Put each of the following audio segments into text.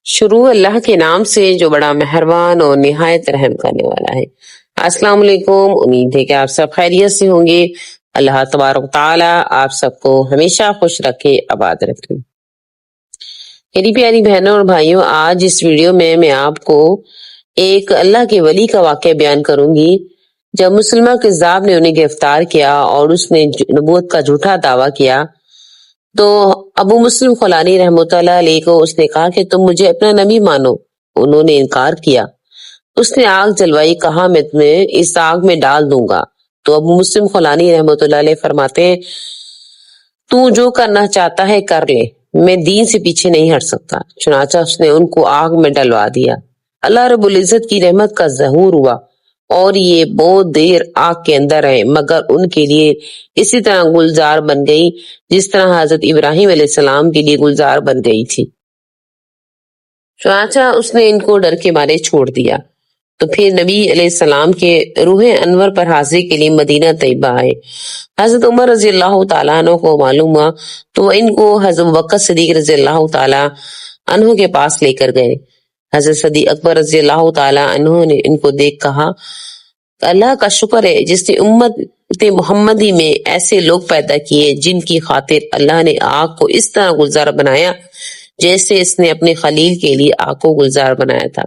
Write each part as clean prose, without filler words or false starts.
شروع اللہ کے نام سے جو بڑا مہربان اور نہایت رحم کرنے والا ہے۔ السلام علیکم، امید ہے کہ آپ سب خیریت سے ہوں گے۔ اللہ تبارک تعالیٰ آپ سب کو ہمیشہ خوش رکھے، آباد رکھے۔ میری پیاری بہنوں اور بھائیوں، آج اس ویڈیو میں آپ کو ایک اللہ کے ولی کا واقعہ بیان کروں گی۔ جب مسلمہ کذاب نے انہیں گرفتار کیا اور اس نے نبوت کا جھوٹا دعویٰ کیا تو ابو مسلم خولانی رحمۃ اللہ علیہ کو اس نے کہا کہ تم مجھے اپنا نبی مانو۔ انہوں نے انکار کیا۔ اس نے آگ جلوائی، کہا میں تمہیں اس آگ میں ڈال دوں گا۔ تو ابو مسلم خولانی رحمۃ اللہ علیہ فرماتے ہیں تو جو کرنا چاہتا ہے کر لے، میں دین سے پیچھے نہیں ہٹ سکتا۔ چنانچہ اس نے ان کو آگ میں ڈلوا دیا۔ اللہ رب العزت کی رحمت کا ظہور ہوا اور یہ بہت دیر آگ کے اندر رہے، مگر ان کے لیے اسی طرح گلزار بن گئی جس طرح حضرت ابراہیم علیہ السلام کے لیے گلزار بن گئی تھی۔ چنانچہ اس نے ان کو ڈر کے مارے چھوڑ دیا۔ تو پھر نبی علیہ السلام کے روح انور پر حاضری کے لیے مدینہ طیبہ آئے۔ حضرت عمر رضی اللہ تعالیٰ عنہ کو معلوم ہوا تو وہ ان کو حضرت بکر صدیق رضی اللہ تعالیٰ عنہ کے پاس لے کر گئے۔ حضرت صدیق اکبر رضی اللہ تعالیٰ عنہ نے ان کو دیکھ کہا اللہ کا شکر ہے جس نے امت محمدی میں ایسے لوگ پیدا کیے جن کی خاطر اللہ نے آگ کو اس طرح گلزار بنایا جیسے اس نے اپنے خلیل کے لیے آگ کو گلزار بنایا تھا۔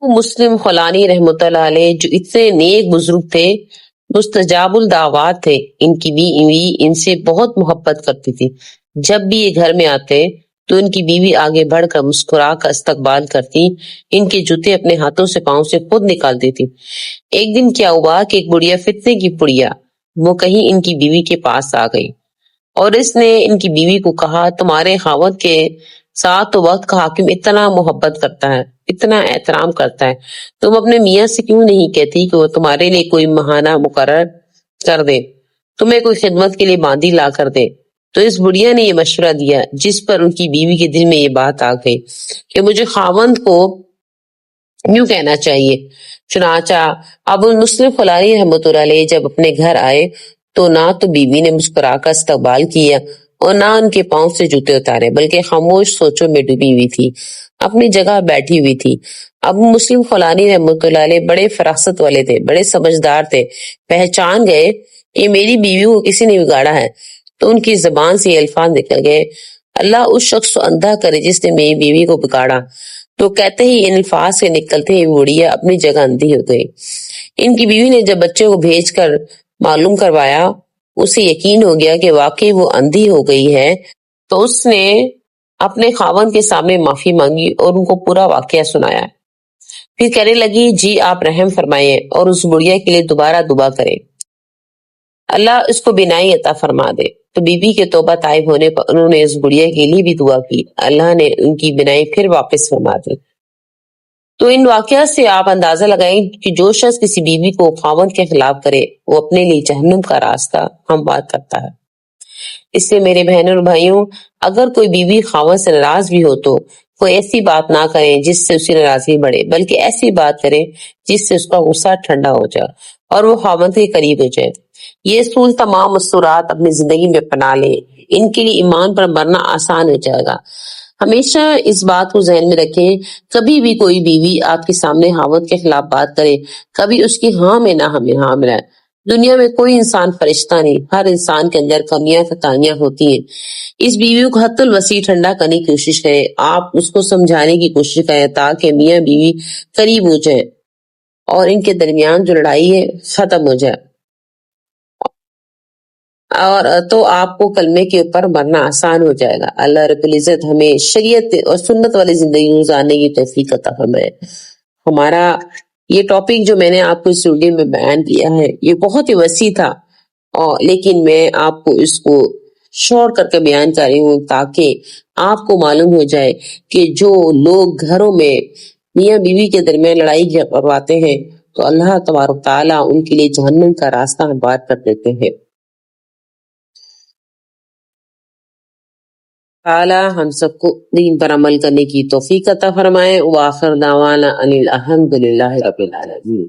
مسلم خولانی رحمۃ اللہ علیہ جو اتنے نیک بزرگ تھے، مستجاب الدعوات تھے، ان کی بیوی ان سے بہت محبت کرتی تھی۔ جب بھی یہ گھر میں آتے تو ان کی بیوی آگے بڑھ کر مسکرا کر استقبال کرتی، ان کے جوتے اپنے ہاتھوں سے پاؤں سے خود نکالتی تھی۔ ایک دن کیا ہوا کہ ایک بڑھیا فتنے کی پڑیا وہ کہیں ان کی بیوی کے پاس آ گئی اور اس نے ان کی بیوی کو کہا تمہارے خاوند کے ساتھ تو وقت کا حاکم اتنا محبت کرتا ہے، اتنا احترام کرتا ہے، تم اپنے میاں سے کیوں نہیں کہتی کہ وہ تمہارے لیے کوئی ماہانہ مقرر کر دے، تمہیں کوئی خدمت کے لیے باندھی لا کر دے۔ تو اس بڑھیا نے یہ مشورہ دیا جس پر ان کی بیوی کے دل میں یہ بات آ گئی کہ مجھے خاوند کو یوں کہنا چاہیے۔ چنانچہ ابو مسلم خولانی رحمۃ اللہ علیہ جب اپنے گھر آئے تو نہ تو بیوی نے مسکرا کر استقبال کیا اور نہ ان کے پاؤں سے جوتے اتارے، بلکہ خاموش سوچوں میں ڈوبی ہوئی تھی، اپنی جگہ بیٹھی ہوئی تھی۔ ابو مسلم خولانی رحمۃ اللہ علیہ بڑے فراست والے تھے، بڑے سمجھدار تھے، پہچان گئے کہ میری بیوی کو کسی نے بگاڑا ہے۔ تو ان کی زبان سے یہ الفاظ نکل گئے اللہ اس شخص کو اندھا کرے جس نے میری بیوی کو بگاڑا۔ تو کہتے ہی ان الفاظ سے نکلتے ہی بڑھیا اپنی جگہ اندھی ہو گئی۔ ان کی بیوی نے جب بچے کو بھیج کر معلوم کروایا، اسے یقین ہو گیا کہ واقعی وہ اندھی ہو گئی ہے، تو اس نے اپنے خاوند کے سامنے معافی مانگی اور ان کو پورا واقعہ سنایا۔ پھر کہنے لگی جی آپ رحم فرمائیں اور اس بڑھیا کے لیے دوبارہ دعا کریں، اللہ اس کو بینائی عطا فرما دے۔ تو بی بی کے توبہ طائب ہونے پر انہوں نے اس بڑھیا کے لیے بھی دعا کی، اللہ نے ان کی بینائی پھر واپس فرما دی۔ تو ان واقعات سے آپ اندازہ لگائیں کہ جو شخص کسی بیوی کو خاوند کے خلاف کرے وہ اپنے لیے جہنم کا راستہ ہموار کرتا ہے۔ اس سے میرے بہنوں اور بھائیوں، اگر کوئی بیوی خاوند سے ناراض بھی ہو تو کوئی ایسی بات نہ کریں جس سے اسی ناراضگی بڑھے، بلکہ ایسی بات کریں جس سے اس کا غصہ ٹھنڈا ہو جائے اور وہ خاوند کے قریب ہو جائے۔ یہ اصول تمام مستورات اپنی زندگی میں اپنا لیں، ان کے لیے ایمان پر مرنا آسان ہو جائے گا۔ ہمیشہ اس بات کو ذہن میں رکھیں، کبھی بھی کوئی بیوی آپ کے سامنے خاوند کے خلاف بات کرے، کبھی اس کی ہاں میں نہ ہمیں ہاں ملائے۔ دنیا میں کوئی انسان فرشتہ نہیں، ہر انسان کے اندر کمیاں خطائیاں ہوتی ہیں۔ اس بیوی کو حد الوسیع ٹھنڈا کرنے کی کوشش کریں، آپ اس کو سمجھانے کی کوشش کریں تاکہ میاں بیوی قریب ہو جائیں اور ان کے درمیان جو لڑائی ہے ختم ہو جائے، اور تو آپ کو کلمے کے اوپر مرنا آسان ہو جائے گا۔ اللہ رب العزت ہمیں شریعت اور سنت والی زندگی گزارنے کی توفیق عطا فرمائے۔ ہمارا یہ ٹاپک جو میں نے آپ کو اس ویڈیو میں بیان کیا ہے یہ بہت ہی وسیع تھا، لیکن میں آپ کو اس کو شارٹ کر کے بیان کر رہی ہوں تاکہ آپ کو معلوم ہو جائے کہ جو لوگ گھروں میں میاں بیوی کے درمیان لڑائی کرواتے ہیں تو اللہ تبارک تعالیٰ ان کے لیے جہنم کا راستہ ہموار کر دیتے ہیں۔ تعالیٰ ہم سب کو دین پر عمل کرنے کی توفیق عطا فرمائے۔ وآخر دعوانا ان الحمد للہ رب العالمین۔